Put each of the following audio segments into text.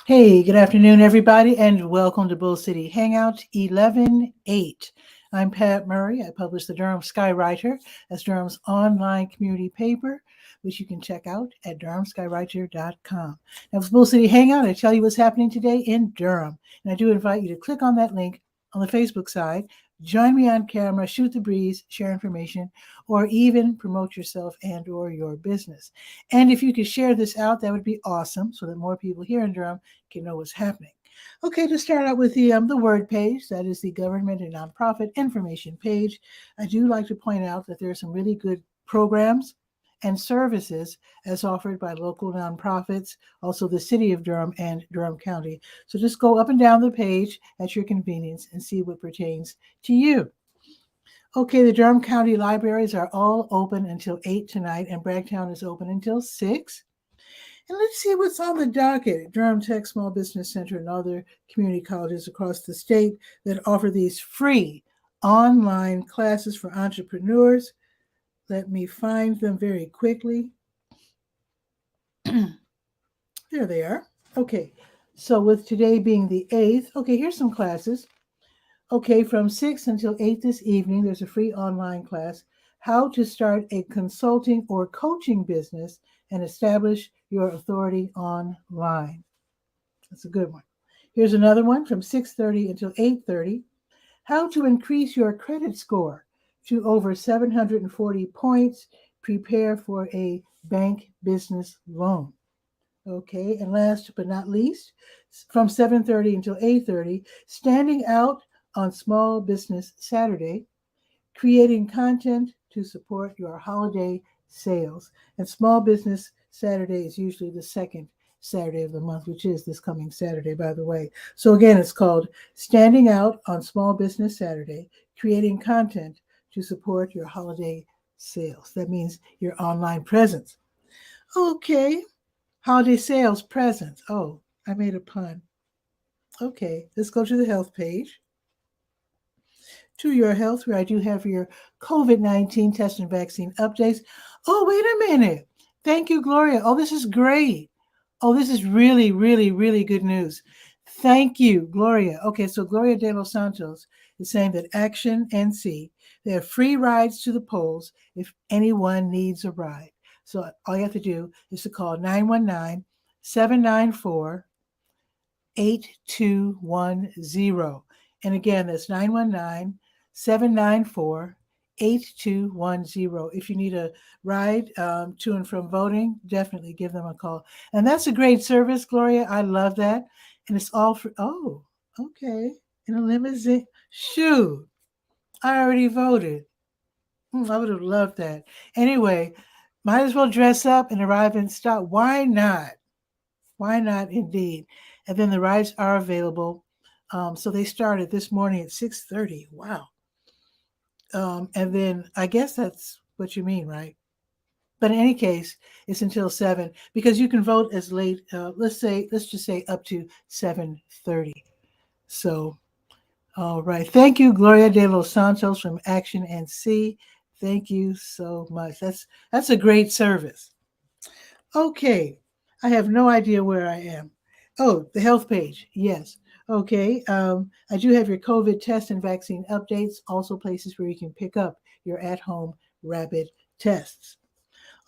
Hey, good afternoon, everybody, and welcome to Bull City Hangout 11/8. I'm Pat Murray. I publish the Durham Skywriter. That's Durham's online community paper, which you can check out at durhamskywriter.com. Now, for Bull City Hangout, I tell you what's happening today in Durham. And I do invite you to click on that link on the Facebook side, join me on camera, shoot the breeze, share information, or even promote yourself and or your business. And if you could share this out, that would be awesome so that more people here in Durham can know what's happening. Okay, to start out with the word page, that is the government and nonprofit information page. I do like to point out that there are some really good programs and services as offered by local nonprofits, also the city of Durham and Durham County. So just go up and down the page at your convenience and see what pertains to you. Okay, the Durham County libraries are all open until 8 tonight, and Bragtown is open until 6. And let's see what's on the docket. Durham Tech Small Business Center and other community colleges across the state that offer these free online classes for entrepreneurs. Let me find them very quickly. There they are. Okay, so with today being the 8th, okay, here's some classes. Okay, from 6 until 8 this evening, there's a free online class, How to Start a Consulting or Coaching Business and Establish Your Authority Online. That's a good one. Here's another one from 6:30 until 8:30, How to Increase Your Credit Score to over 740 points. Prepare for a bank business loan. Okay, and last but not least, from 7:30 until 8:30, Standing Out on Small Business Saturday, creating content to support your holiday sales. And Small Business Saturday is usually the second Saturday of the month, which is this coming Saturday, by the way. So again, it's called Standing Out on Small Business Saturday, creating content to support your holiday sales. That means your online presence. Okay, holiday sales presents. Oh, I made a pun. Okay, let's go to the health page. To your health, where I do have your COVID-19 test and vaccine updates. Oh, wait a minute. Thank you, Gloria. Oh, this is great. Oh, this is really, really, really good news. Thank you, Gloria. Okay, so Gloria de los Santos is saying that Action NC, they have free rides to the polls if anyone needs a ride. So all you have to do is to call 919-794-8210. And again, that's 919-794-8210. If you need a ride to and from voting, definitely give them a call. And that's a great service, Gloria. I love that. And it's all for, oh, okay. In a limousine. Shoot, I already voted. I would have loved that. Anyway, might as well dress up and arrive in style. Why not? Why not, indeed? And then the rides are available. So they started this morning at 6:30. Wow. And then I guess that's what you mean, right? But in any case, it's until 7 because you can vote as late. Let's just say up to 7:30. So, all right. Thank you, Gloria de los Santos from Action NC. Thank you so much. That's a great service. Okay, I have no idea where I am. Oh, the health page. Yes. Okay. I do have your COVID test and vaccine updates, also places where you can pick up your at home rapid tests.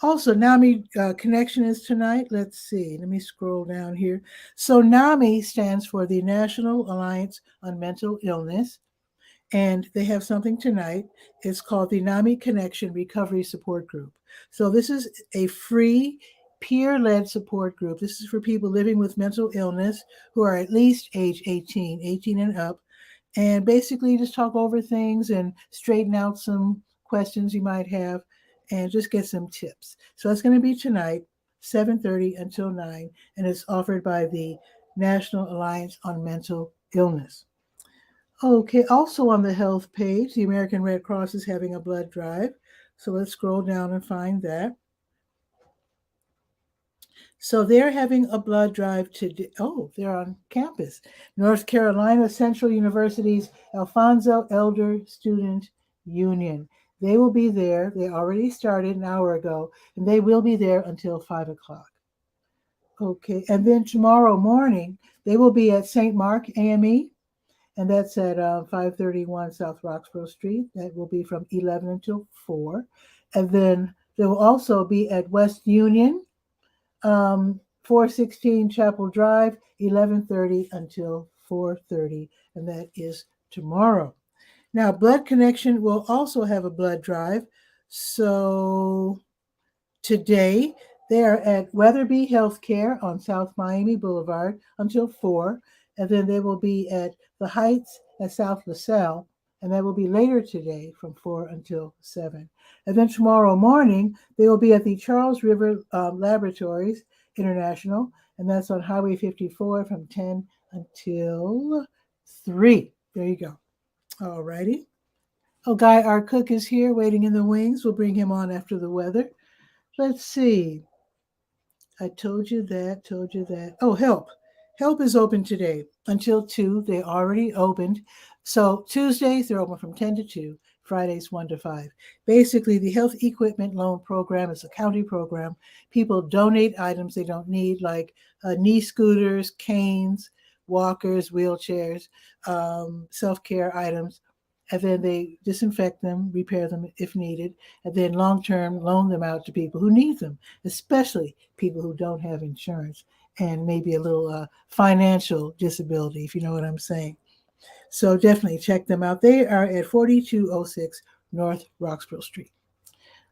Also, NAMI connection is tonight. Let's see. Let me scroll down here. So, NAMI stands for the National Alliance on Mental Illness, and they have something tonight. It's called the NAMI Connection Recovery Support Group. So, this is a free peer-led support group. This is for people living with mental illness who are at least age 18 and up, and basically just talk over things and straighten out some questions you might have and just get some tips. So it's going to be tonight, 7:30 until 9, and it's offered by the National Alliance on Mental Illness. Okay, also on the health page, the American Red Cross is having a blood drive. So let's scroll down and find that. So they're having a blood drive today. Oh, they're on campus. North Carolina Central University's Alfonso Elder Student Union. They will be there. They already started an hour ago, and they will be there until 5 o'clock. Okay. And then tomorrow morning, they will be at St. Mark AME, and that's at 531 South Roxborough Street. That will be from 11 until 4. And then they will also be at West Union, 416 Chapel Drive, 11:30 until 4:30, and that is tomorrow. Now, Blood Connection will also have a blood drive. So today, they are at Weatherby Healthcare on South Miami Boulevard until 4, and then they will be at the Heights at South LaSalle, and that will be later today from 4 until 7. And then tomorrow morning, they will be at the Charles River Laboratories International, and that's on Highway 54 from 10 until 3. There you go. All righty. Oh, Guy, our cook is here waiting in the wings. We'll bring him on after the weather. Let's see. I told you that. Oh, Help. Help is open today until 2. They already opened. So Tuesdays, they're open from 10 to 2. Fridays, 1 to 5. Basically, the Health Equipment Loan Program is a county program. People donate items they don't need, like knee scooters, canes, walkers, wheelchairs, self-care items. And then they disinfect them, repair them if needed, and then long-term loan them out to people who need them, especially people who don't have insurance and maybe a little financial disability, if you know what I'm saying. So definitely check them out. They are at 4206 North Roxborough Street.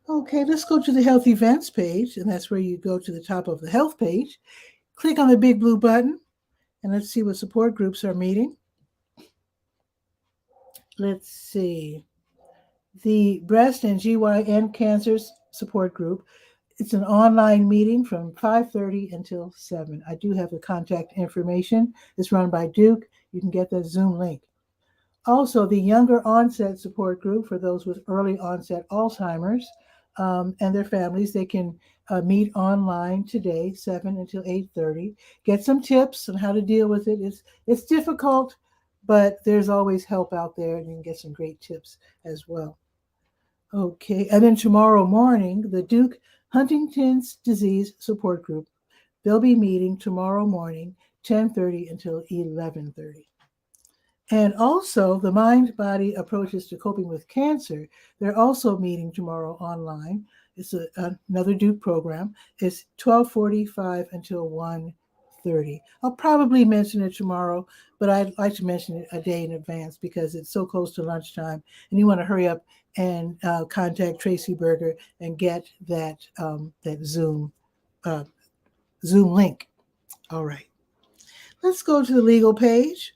Okay, let's go to the health events page, and that's where you go to the top of the health page. Click on the big blue button, and let's see what support groups are meeting. Let's see. The Breast and GYN Cancers Support Group. It's an online meeting from 5:30 until 7. I do have the contact information. It's run by Duke. You can get the Zoom link. Also, the Younger Onset Support Group for those with early onset Alzheimer's and their families. They can meet online today, 7 until 8:30. Get some tips on how to deal with it. It's difficult, but there's always help out there, and you can get some great tips as well. Okay, and then tomorrow morning, the Duke Huntington's Disease Support Group, they'll be meeting tomorrow morning, 10:30 until 11:30. And also, the Mind Body Approaches to Coping with Cancer, they're also meeting tomorrow online. It's another Duke program. It's 12:45 until 1:30. I'll probably mention it tomorrow, but I'd like to mention it a day in advance because it's so close to lunchtime, and you want to hurry up and contact Tracy Berger and get that Zoom link. All right, let's go to the legal page.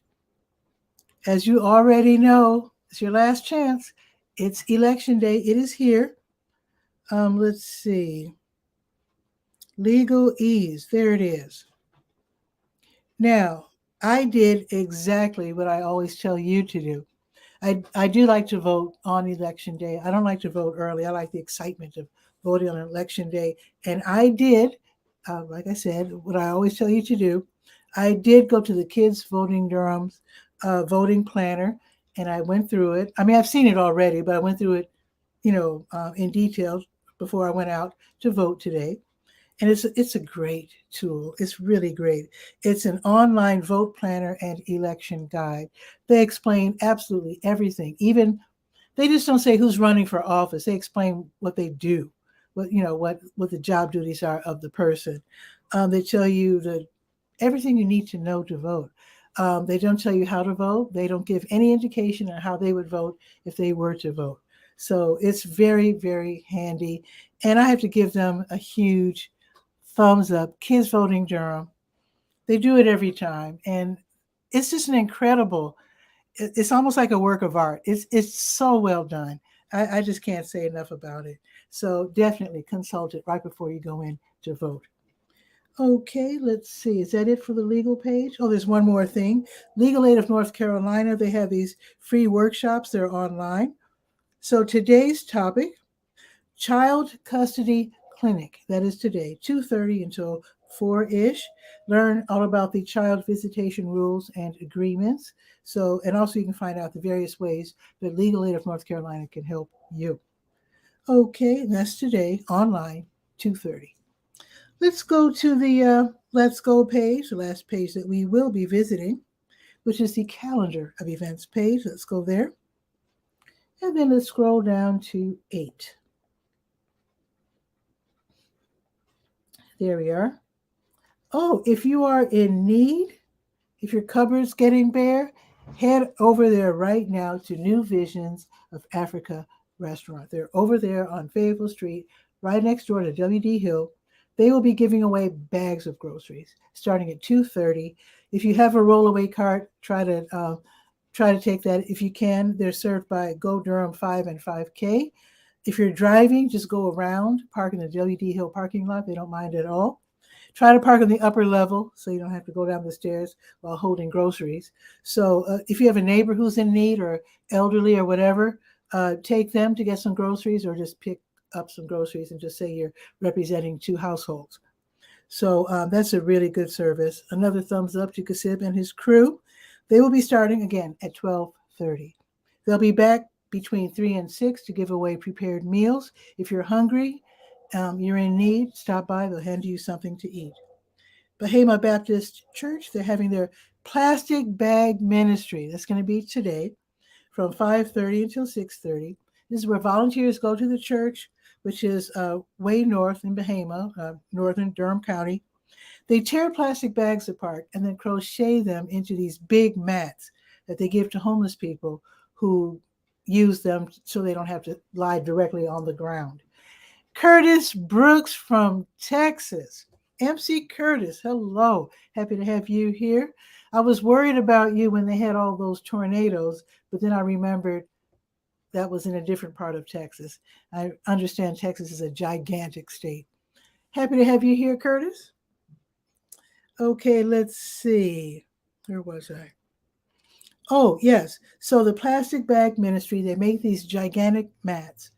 As you already know, it's your last chance. It's election day. It is here. Let's see. Legal ease. There it is. Now, I did exactly what I always tell you to do. I do like to vote on election day. I don't like to vote early. I like the excitement of voting on election day. And I did, like I said, what I always tell you to do. I did go to the Kids Voting Durham's voting planner, and I went through it. I mean, I've seen it already, but I went through it, in detail before I went out to vote today. And it's a great tool. It's really great. It's an online vote planner and election guide. They explain absolutely everything. Even they just don't say who's running for office. They explain what they do, what the job duties are of the person. They tell you everything you need to know to vote. They don't tell you how to vote. They don't give any indication on how they would vote if they were to vote. So it's very, very handy. And I have to give them a huge thumbs up. Kids Voting Durham. They do it every time. And it's just an incredible, it's almost like a work of art. It's so well done. I just can't say enough about it. So definitely consult it right before you go in to vote. Okay, let's see. Is that it for the legal page? Oh, there's one more thing. Legal Aid of North Carolina, they have these free workshops. They're online. So today's topic, Child Custody Clinic. That is today, 2:30 until 4-ish. Learn all about the child visitation rules and agreements. So, and also you can find out the various ways that Legal Aid of North Carolina can help you. Okay, and that's today, online, 2:30. Let's go to the Let's Go page, the last page that we will be visiting, which is the calendar of events page. Let's go there. And then let's scroll down to 8. There we are. Oh, if you are in need, if your cupboard's getting bare, head over there right now to New Visions of Africa restaurant. They're over there on Fayetteville Street, right next door to W.D. Hill. They will be giving away bags of groceries starting at 2:30. If you have a rollaway cart, try to take that if you can. They're served by Go Durham 5 and 5K. If you're driving, just go around, park in the W.D. Hill parking lot. They don't mind at all. Try to park on the upper level so you don't have to go down the stairs while holding groceries. So if you have a neighbor who's in need or elderly or whatever, take them to get some groceries or just pick up some groceries and just say you're representing 2 households. So that's a really good service. Another thumbs up to Kasib and his crew. They will be starting again at 12:30. They'll be back between 3 and 6 to give away prepared meals. If you're hungry, you're in need, stop by. They'll hand you something to eat. 𝗕𝗨𝗟𝗟 Baptist Church, they're having their plastic bag ministry. That's going to be today from 5:30 until 6:30. This is where volunteers go to the church, which is way north in 𝗕𝗨𝗟, northern Durham County. They tear plastic bags apart and then crochet them into these big mats that they give to homeless people who use them so they don't have to lie directly on the ground. Curtis Brooks from Texas. MC Curtis, hello. Happy to have you here. I was worried about you when they had all those tornadoes, but then I remembered that was in a different part of Texas. I understand Texas is a gigantic state. Happy to have you here, Curtis. Okay, let's see. Where was I? Oh, yes. So the plastic bag ministry, they make these gigantic mats.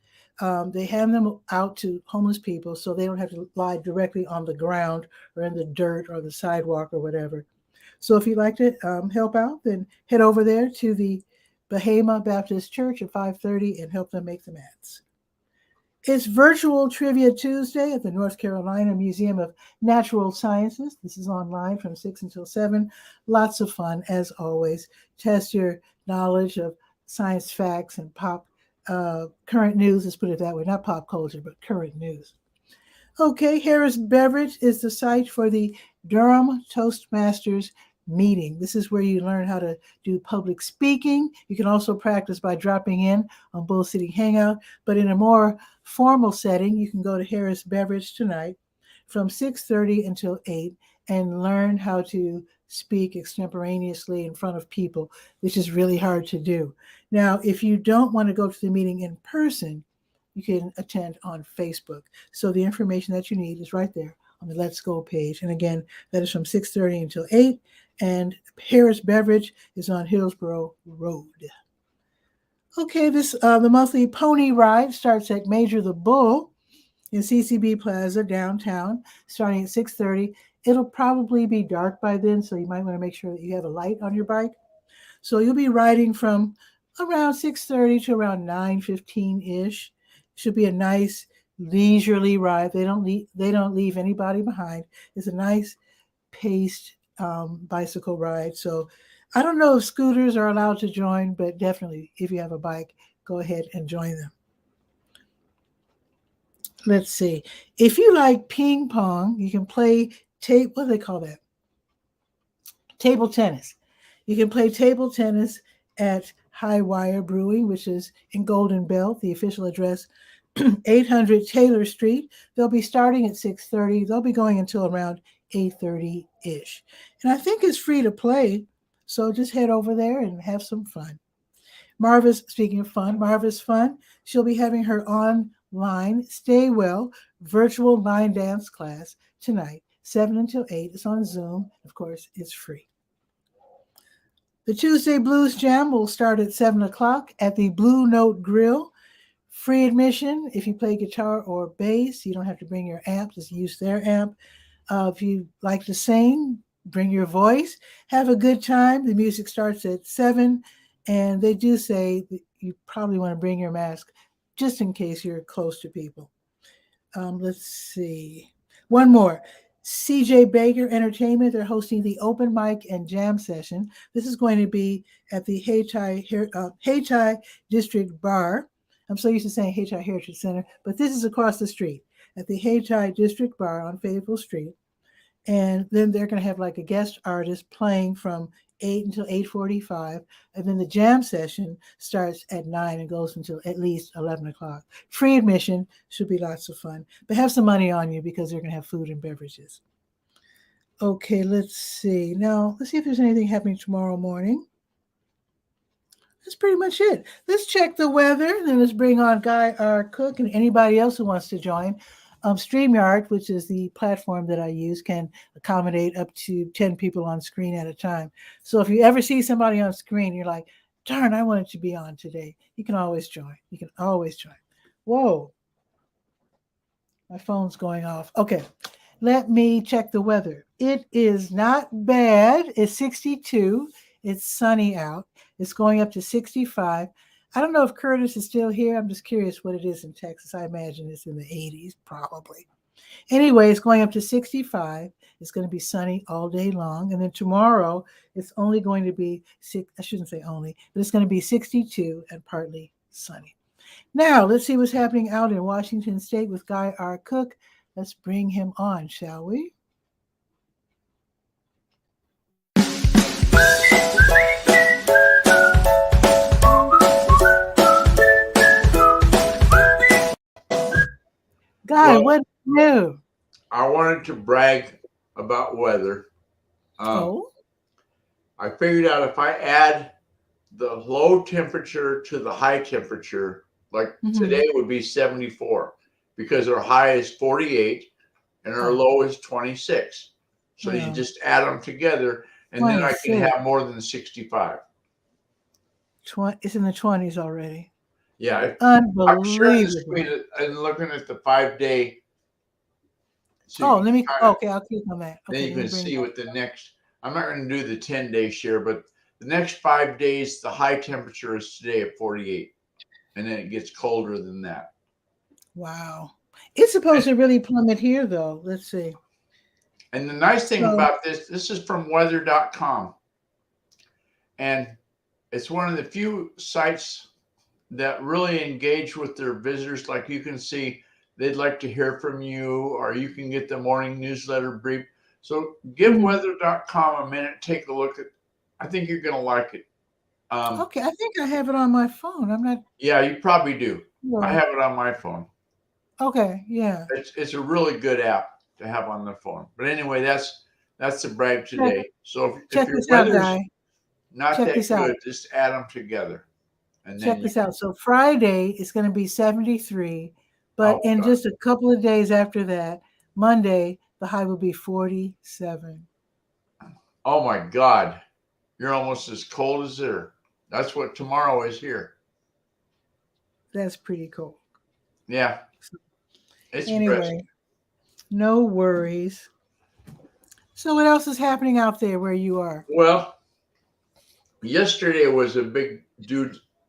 They hand them out to homeless people so they don't have to lie directly on the ground or in the dirt or the sidewalk or whatever. So if you'd like to help out, then head over there to the 𝗕𝗨𝗟𝗟 Baptist Church at 5:30 and help them make the mats. It's Virtual Trivia Tuesday at the North Carolina Museum of Natural Sciences. This is online from 6 until 7. Lots of fun, as always. Test your knowledge of science facts and current news, let's put it that way, not pop culture, but current news. Okay, Harris Beverage is the site for the Durham Toastmasters meeting. This is where you learn how to do public speaking. You can also practice by dropping in on Bull City Hangout, but in a more formal setting, you can go to Harris Beverage tonight from 6:30 until 8 and learn how to speak extemporaneously in front of people, which is really hard to do. Now, if you don't want to go to the meeting in person, you can attend on Facebook. So the information that you need is right there on the Let's Go page. And again, that is from 6:30 until 8. And Harris Beverage is on Hillsborough Road. Okay, the monthly pony ride starts at Major the Bull in CCB Plaza downtown, starting at 6:30. It'll probably be dark by then, so you might want to make sure that you have a light on your bike. So you'll be riding from around 6:30 to around 9:15-ish. Should be a nice leisurely ride. They don't leave anybody behind. It's a nice paced bicycle ride. So I don't know if scooters are allowed to join, but definitely if you have a bike, go ahead and join them. Let's see. If you like ping pong, you can play what do they call that? Table tennis. You can play table tennis at High Wire Brewing, which is in Golden Belt, the official address, 800 Taylor Street. They'll be starting at 6:30. They'll be going until around 8:30-ish. And I think it's free to play, so just head over there and have some fun. Speaking of fun, Marva's Fun, she'll be having her online Stay Well virtual line dance class tonight, 7 until 8. It's on Zoom. Of course, it's free. The Tuesday Blues Jam will start at 7 o'clock at the Blue Note Grill. Free admission if you play guitar or bass. You don't have to bring your amp, just use their amp. If you like to sing, bring your voice. Have a good time. The music starts at 7, and they do say that you probably want to bring your mask just in case you're close to people. Let's see. One more. CJ Baker Entertainment. They're hosting the open mic and jam session. This is going to be at the 𝗕𝗨𝗟𝗧 District Bar. I'm so used to saying 𝗕𝗨𝗟𝗧 Heritage Center, but this is across the street at the 𝗕𝗨𝗟𝗧 District Bar on Fayetteville Street. And then they're going to have like a guest artist playing from 8 until 8:45. And then the jam session starts at 9 and goes until at least 11 o'clock. Free admission, should be lots of fun. But have some money on you because they're going to have food and beverages. Okay, let's see. Now, let's see if there's anything happening tomorrow morning. That's pretty much it. Let's check the weather. And then let's bring on Guy R. Cook and anybody else who wants to join. StreamYard, which is the platform that I use, can accommodate up to 10 people on screen at a time. So if you ever see somebody on screen, you're like, darn, I wanted to be on today. You can always join. You can always join. Whoa. My phone's going off. Okay. Let me check the weather. It is not bad. It's 62. It's sunny out. It's going up to 65. I don't know if Curtis is still here. I'm just curious what it is in Texas. I imagine it's in the 80s, probably. Anyway, it's going up to 65. It's going to be sunny all day long. And then tomorrow, it's only going to be, I shouldn't say only, but it's going to be 62 and partly sunny. Now, let's see what's happening out in Washington State with Guy R. Cook. Let's bring him on, shall we? Guy, Well, what's new? I wanted to brag about weather. I figured out if I add the low temperature to the high temperature, like today would be 74 because our high is 48 and our low is 26. So you just add them together and then I can have more than 65. It's in the 20s already. Yeah. Unbelievable. I'm sure and looking at the 5-day. So let me, okay, I'll click on that. Okay, then you can see what the next, I'm not going to do the 10-day share, but the next 5 days, the high temperature is today at 48. And then it gets colder than that. Wow. It's supposed to really plummet here, though. Let's see. And the nice thing about this is from weather.com. And it's one of the few sites that really engage with their visitors. Like you can see, they'd like to hear from you, or you can get the morning newsletter brief. So give weather.com a minute, take a look at, I think you're going to like it. Okay, I think I have it on my phone. I'm not. Yeah, you probably do. Yeah. I have it on my phone. Okay, yeah. It's a really good app to have on the phone. But anyway, that's the brag today. So if your weather's not that good, just add them together. And then check this out. So Friday is going to be 73, but in just a couple of days after that, Monday, the high will be 47. Oh my God. You're almost as cold as there. That's what tomorrow is here. That's pretty cool. Yeah. It's anyway, no worries. So what else is happening out there where you are? Well, yesterday was a big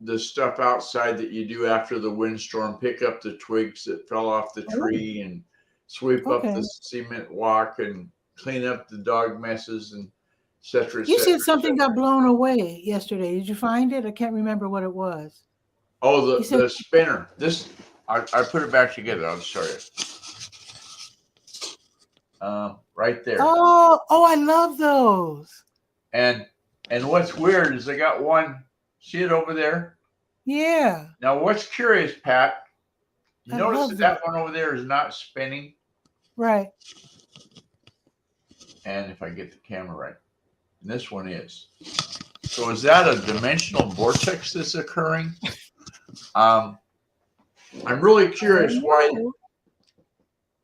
the stuff outside that you do after the windstorm, pick up the twigs that fell off the tree and sweep up the cement walk and clean up the dog messes and et cetera. You said something got blown away yesterday. Did you find it? I can't remember what it was. Oh, the spinner. I put it back together. I'll show you. Right there. Oh, I love those. And what's weird is I got one. See it over there? Yeah. Now, what's curious, Pat? You notice that one over there is not spinning? Right. And if I get the camera right, and this one is. So is that a dimensional vortex that's occurring? I'm really curious why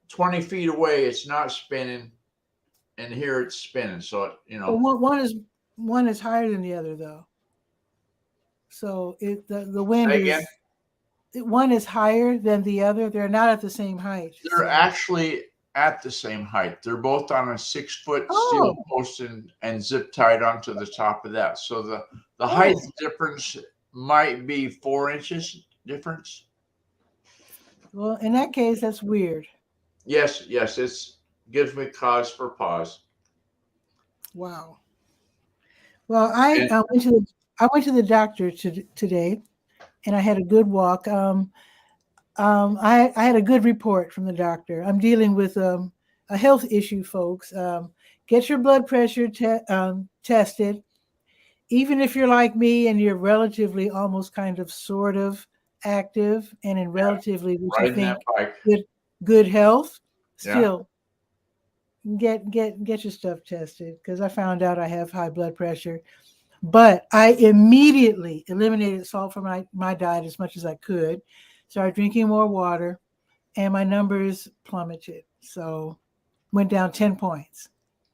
20 feet away it's not spinning, and here it's spinning. So Well, one is higher than the other, though. So the wind is one is higher than the other. They're not at the same height. They're actually at the same height. They're both on a 6-foot steel post and zip tied onto the top of that. So the height difference might be 4 inches difference. Well, in that case, that's weird. Yes, it's gives me cause for pause. Wow. Well, I And went to the doctor today, and I had a good walk. I had a good report from the doctor. I'm dealing with a health issue, folks. Get your blood pressure tested. Even if you're like me and you're relatively, almost kind of, sort of active, and in yeah, relatively what you riding that think bike. good health, Yeah. still get your stuff tested, because I found out I have high blood pressure. But I immediately eliminated salt from my diet as much as I could, started drinking more water, and my numbers plummeted. So went down 10 points.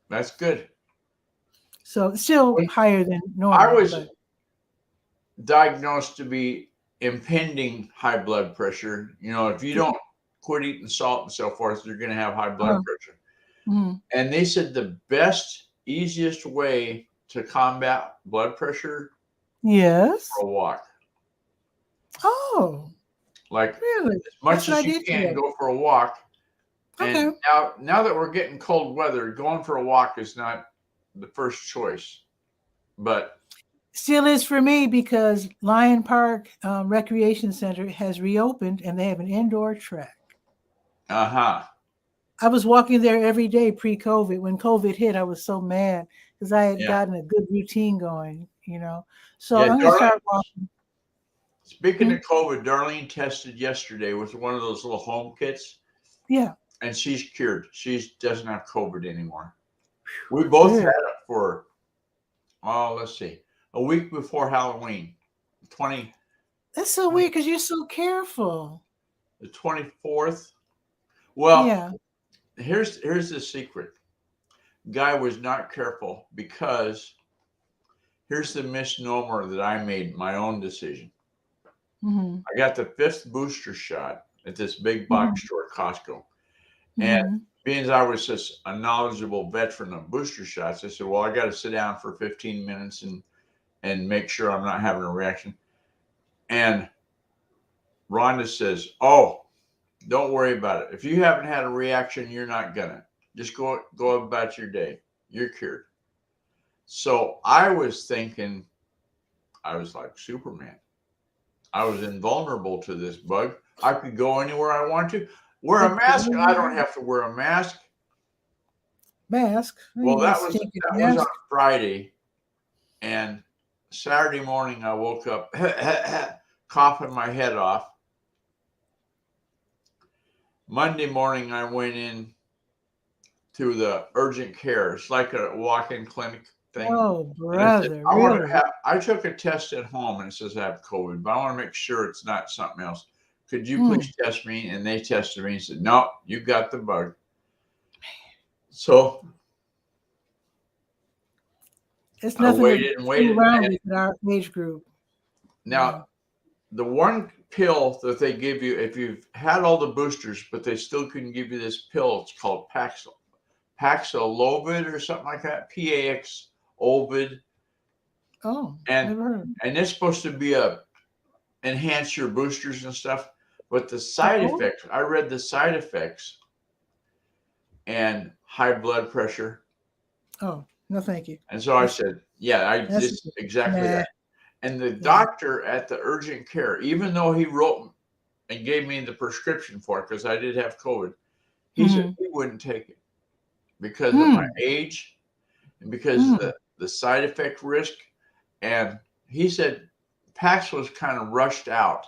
That's good. So still When higher than I normal, was but diagnosed to be impending high blood pressure, if you don't quit eating salt and so forth, you're going to have high blood uh, pressure. mm, And they said the best, easiest way to combat blood pressure, yes. for a walk. Oh, Like really? as much That's what I as you did can, today. go for a walk. Okay. And now that we're getting cold weather, going for a walk is not the first choice. But Still is for me, because Lion Park Recreation Center has reopened and they have an indoor track. uh-huh. I was walking there every day pre-COVID. When COVID hit, I was so mad because I had Yeah. gotten a good routine going. So Yeah, I'm going to Darlene, start walking. speaking Hmm? of COVID, Darlene tested yesterday with one of those little home kits, Yeah, and she's cured. She doesn't have COVID anymore. We both had good. it for, let's see, a week before Halloween, 20, That's so 20 weird because you're so careful. the 24th. Well, Yeah. here's the secret. Guy was not careful, because here's the misnomer that I made my own decision. Mm-hmm. I got the 5th booster shot at this big Mm-hmm. box store, Costco. And Mm-hmm. being as I was just a knowledgeable veteran of booster shots, I said, well, I got to sit down for 15 minutes and make sure I'm not having a reaction. And Rhonda says, oh, don't worry about it. If you haven't had a reaction, you're not gonna. Just go about your day. You're cured. So I was thinking I was like Superman. I was invulnerable to this bug. I could go anywhere I want to. Wear a But mask. I don't have to wear a mask. mask. Well, You got a stinking that was on mask. Friday, and Saturday morning I woke up coughing my head off. Monday morning I went in to the urgent care. It's like a walk-in clinic thing. Oh, And I said, brother, really? I took a test at home and it says I have COVID, but I want to make sure it's not something else. Could you Hmm. please test me? And they tested me and said, no, you got the bug. So It's I nothing to waited and fool waited. around And with in our age group. Yeah. now the one pill that they give you, if you've had all the boosters, but they still couldn't give you this pill, it's called Paxlovid or something like that, Paxlovid. Oh, And never heard. it's supposed to be enhance your boosters and stuff. But the side Oh, effects, I read the side effects, and high blood pressure. oh, no, thank you. And so I That's said, yeah, I that's just exactly nah. that. And the Yeah. doctor at the urgent care, even though he wrote and gave me the prescription for it, because I did have COVID, he said Mm-hmm. he wouldn't take it because of my Hmm. age and because of Hmm. the side effect risk. And he said Pax was kind of rushed out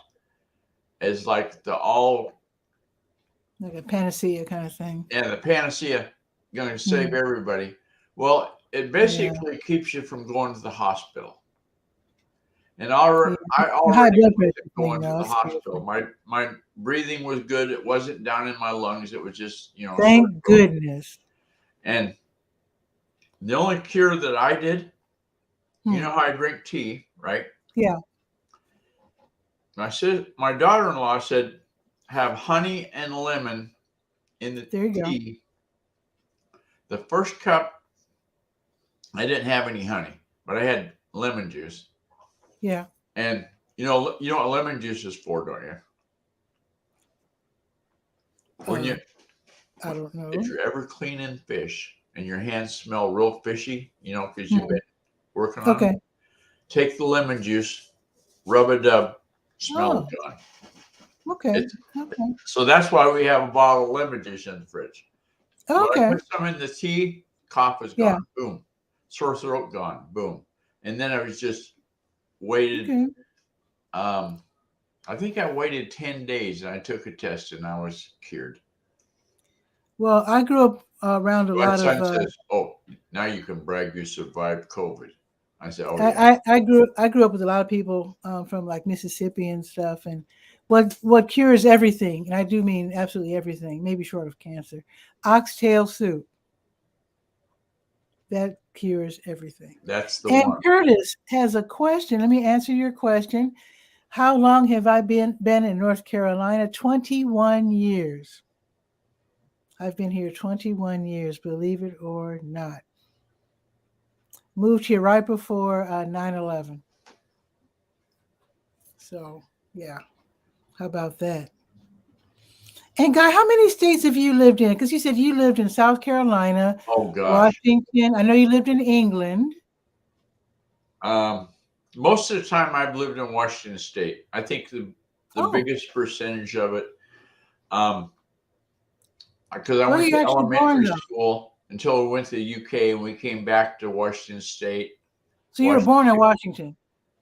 as like the Like a panacea kind of thing. the panacea going to save Hmm. everybody. Well, it Yeah. basically keeps you from going to the hospital. And Yeah. I The high already blood pressure wasn't thing, going to though. the That's hospital. beautiful. My breathing was good. It wasn't down in my lungs. It was just, sort Thank of. goodness. And the only cure that I did, you Hmm. know how I drink tea, right? Yeah. My daughter-in-law said, have honey and lemon in the There you go. tea. The first cup, I didn't have any honey, but I had lemon juice. Yeah. And you know what lemon juice is for, don't you? When Uh, you I don't If know. you're ever cleaning fish and your hands smell real fishy, because you've been working on them, Okay. take the lemon juice, rub a dub, smell Oh, is gone. okay. It's, Okay. so that's why we have a bottle of lemon juice in the fridge. But I Okay. put some in the tea, cough is Yeah. gone. Boom. Sore throat gone. Boom. And then I was just waited. Okay. I think I waited 10 days and I took a test and I was cured. Well, I grew up around a My lot of. son says, "Oh, now you can brag you survived COVID." I said, "Oh yeah." I grew up with a lot of people from like Mississippi and stuff, and what cures everything, and I do mean absolutely everything, maybe short of cancer, oxtail soup. That cures everything. That's the And one. Curtis has a question. Let me answer your question. How long have I been in North Carolina? 21 years. I've been here 21 years, believe it or not. Moved here right before 9/11. So, yeah. How about that? And Guy, how many states have you lived in? Because you said you lived in South Carolina, Oh gosh. Washington. I know you lived in England. Most of the time I've lived in Washington State. I think the Oh, biggest percentage of it, because I where were went you to actually born, elementary though? school until we went to the UK and we came back to Washington State. So you were born in Washington.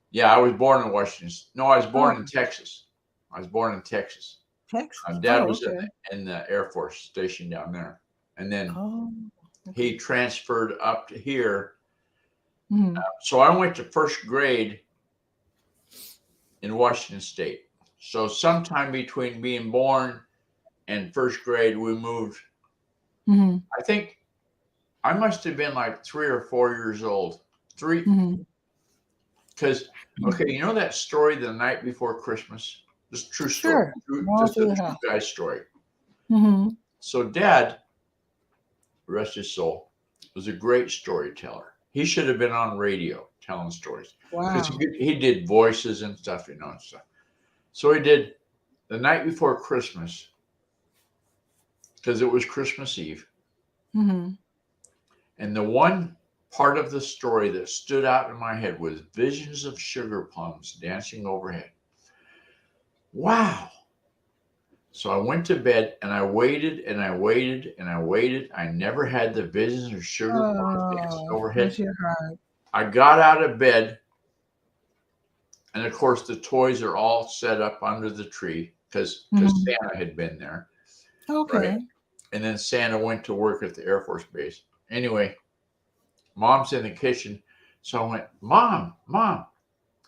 Yeah, I was born in Washington. No, I was born Oh, in Texas. I was born in Texas. Texas. Dad Oh, was okay. in the Air Force station down there, and then Oh, he okay. transferred up to here. Mhm. So I went to first grade in Washington State. So sometime between being born and first grade, we moved. Mhm. I think I must have been like 3 or 4 years old. Three, Mhm. because okay, you know that story, The Night Before Christmas? This true story, Sure. All just a through the true house. guy story. Mhm. So Dad, rest his soul, was a great storyteller. He should have been on radio telling stories because Wow. he did voices and stuff, and stuff. So he did The Night Before Christmas because it was Christmas Eve. Mhm. And the one part of the story that stood out in my head was visions of sugar plums dancing overhead. Wow. So I went to bed and I waited and I waited and I waited. I never had the visions of sugar plums dancing Oh, overhead. bless your heart. I got out of bed, and of course the toys are all set up under the tree because Mhm. Santa had been there, right? Okay. And then Santa went to work at the Air Force Base. Anyway, Mom's in the kitchen, so I went, Mom,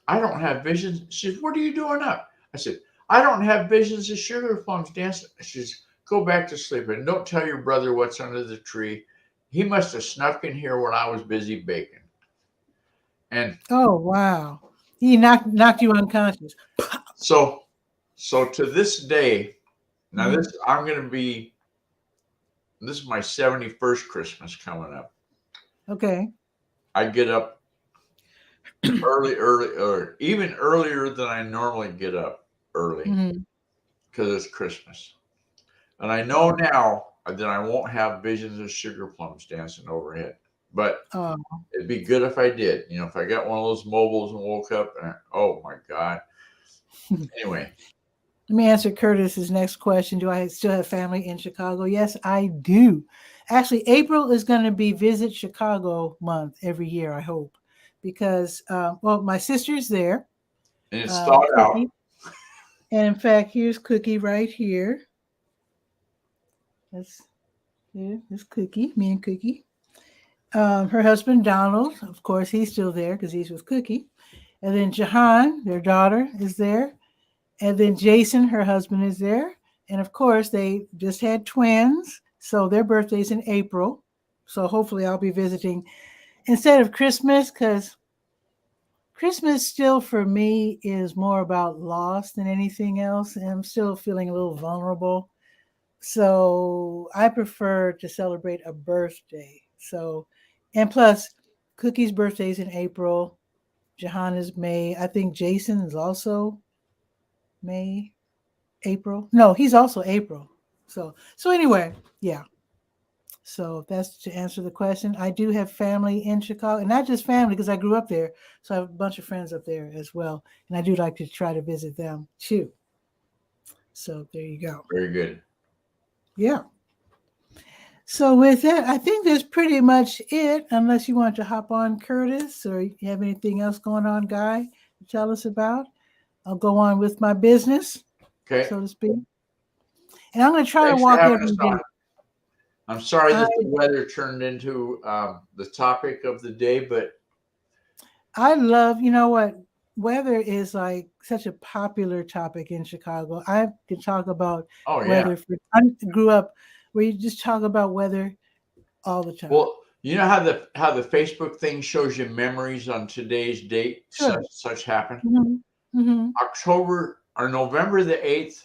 I don't have visions. She says, what are you doing up? I said, I don't have visions of sugar plums dancing. She says, go back to sleep and don't tell your brother what's under the tree. He must have snuck in here when I was busy baking. And Oh, wow. He knocked you unconscious. so to this day, now Mhm. this is my 71st Christmas coming up. Okay. I get up early, or even earlier than I normally get up early Mhm. because it's Christmas. And I know Oh, now that I won't have visions of sugar plums dancing overhead. But oh. it'd be good if I did. If I got one of those mobiles and woke up and oh my God. Anyway. Let me answer Curtis's next question. Do I still have family in Chicago? Yes, I do. Actually, April is going to be Visit Chicago month every year, I hope, because, well, my sister's there, And it's thought out. Cookie. And in fact, here's Cookie right here. That's here. This Cookie, me and Cookie. Her husband, Donald, of course, he's still there because he's with Cookie. And then Jahan, their daughter, is there. And then Jason, her husband, is there. And of course, they just had twins. So their birthday's in April. So hopefully I'll be visiting instead of Christmas, because Christmas still for me is more about loss than anything else. And I'm still feeling a little vulnerable. So I prefer to celebrate a birthday. So, and plus, Cookie's birthday is in April. Jahan is May. I think Jason is also May. April. No, he's also April. So anyway, yeah. So that's to answer the question. I do have family in Chicago, and not just family because I grew up there. So I have a bunch of friends up there as well, and I do like to try to visit them too. So there you go. Very good. Yeah. So with that, I think that's pretty much it. Unless you want to hop on, Curtis, or you have anything else going on, Guy, to tell us about. I'll go on with my business, Okay. so to speak. And I'm going to try Thanks to for walk having every us day. on. I'm sorry that the weather turned into the topic of the day, but I love, you know what, weather is like such a popular topic in Chicago. I could talk about weather for, I grew up where you just talk about weather all the time. Well, you know how the Facebook thing shows you memories on today's date, Sure. such happened. Mm-hmm. November the 8th,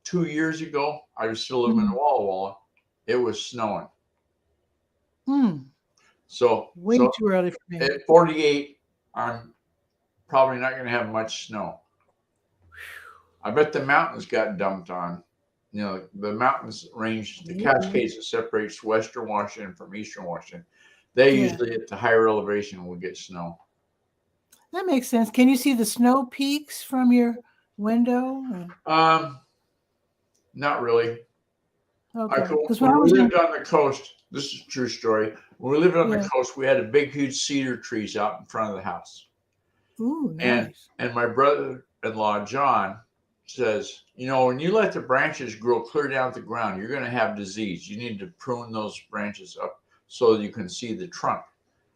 2 years ago, I was still living in Walla Walla. It was snowing. So way too early for me. At 48, I'm probably not going to have much snow. I bet the mountains got dumped on. You know, the mountains range, the Cascades that separates Western Washington from Eastern Washington. They usually at the higher elevation will get snow. That makes sense. Can you see the snow peaks from your window? Not really. Okay. When we lived on the coast, this is a true story. When we lived on the coast, we had a big, huge cedar trees out in front of the house. Ooh, nice. And my brother-in-law, John, says, you know, when you let the branches grow clear down to the ground, you're going to have disease. You need to prune those branches up so you can see the trunk.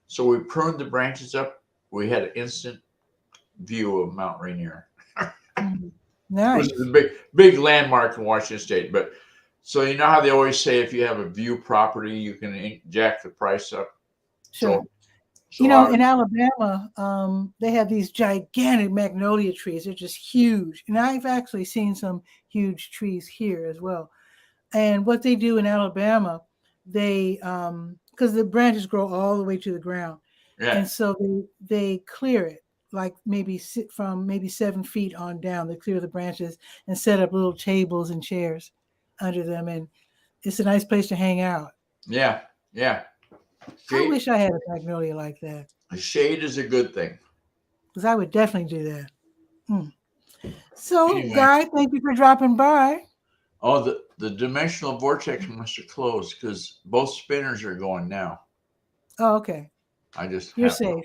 So we pruned the branches up. We had an instant view of Mount Rainier. Nice. Which is a big landmark in Washington State. But so you know how they always say if you have a view property, you can jack the price up. Sure. So you know, in Alabama, they have these gigantic magnolia trees. They're just huge. And I've actually seen some huge trees here as well. And what they do in Alabama, they because the branches grow all the way to the ground. Yeah. And so they clear it, like maybe from maybe 7 feet on down. They clear the branches and set up little tables and chairs under them. And it's a nice place to hang out. Yeah. Yeah. I wish I had a magnolia like that. Shade is a good thing. Because I would definitely do that. So, anyway. Guy, thank you for dropping by. Oh, the dimensional vortex must have closed because both spinners are going now. Oh, okay. You're safe.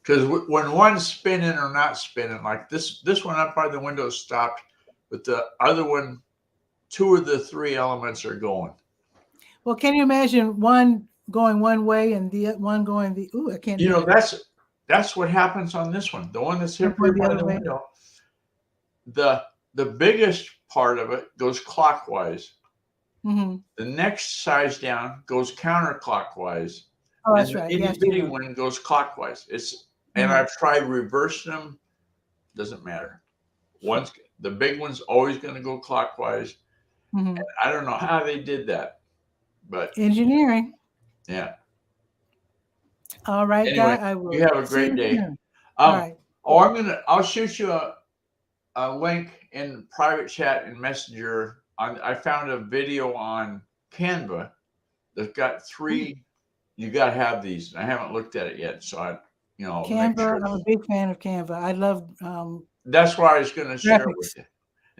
Because when one's spinning or not spinning, like this one up by the window stopped, but the other one, 2 of the 3 elements are going. Well, can you imagine one going one way and the one going the? Ooh, I can't. You know, that's what happens on this one. The one that's here by the window. The biggest part of it goes clockwise. The next size down goes counterclockwise. Oh, that's right. The itty bitty one goes clockwise. And I've tried reversing them. Doesn't matter. The big one's always going to go clockwise. And I don't know how they did that, but engineering. Yeah. All right, anyway, Guy. I will. You have a great day. All right. I'll shoot you a link in private chat and Messenger. I found a video on Canva that's got 3. You got to have these. I haven't looked at it yet, so Canva. I'm a big fan of Canva. I love. That's why I was going to share it with you.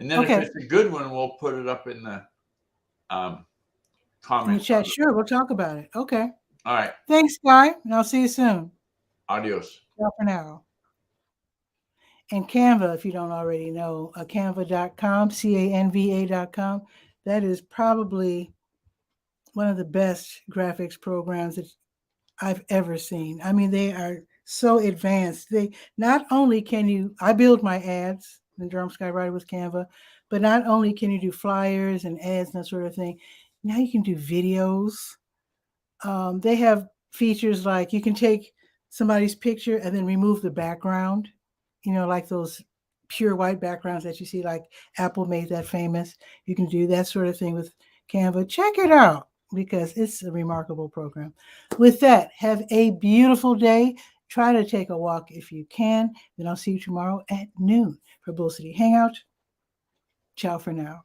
And then if it's a good one, we'll put it up in the comments. In the chat, sure. We'll talk about it. Okay. All right. Thanks, Guy, and I'll see you soon. Adios. Ciao for now. And Canva, if you don't already know, canva.com, canva.com. That is probably one of the best graphics programs that I've ever seen. I mean, they are so advanced. They not only can I build my ads, the Durham Skywriter with Canva, but not only can you do flyers and ads and that sort of thing, now you can do videos. They have features like you can take somebody's picture and then remove the background, like those pure white backgrounds that you see, like Apple made that famous. You can do that sort of thing with Canva. Check it out because it's a remarkable program. With that, have a beautiful day. Try to take a walk if you can. Then I'll see you tomorrow at noon for Bull City Hangout. Ciao for now.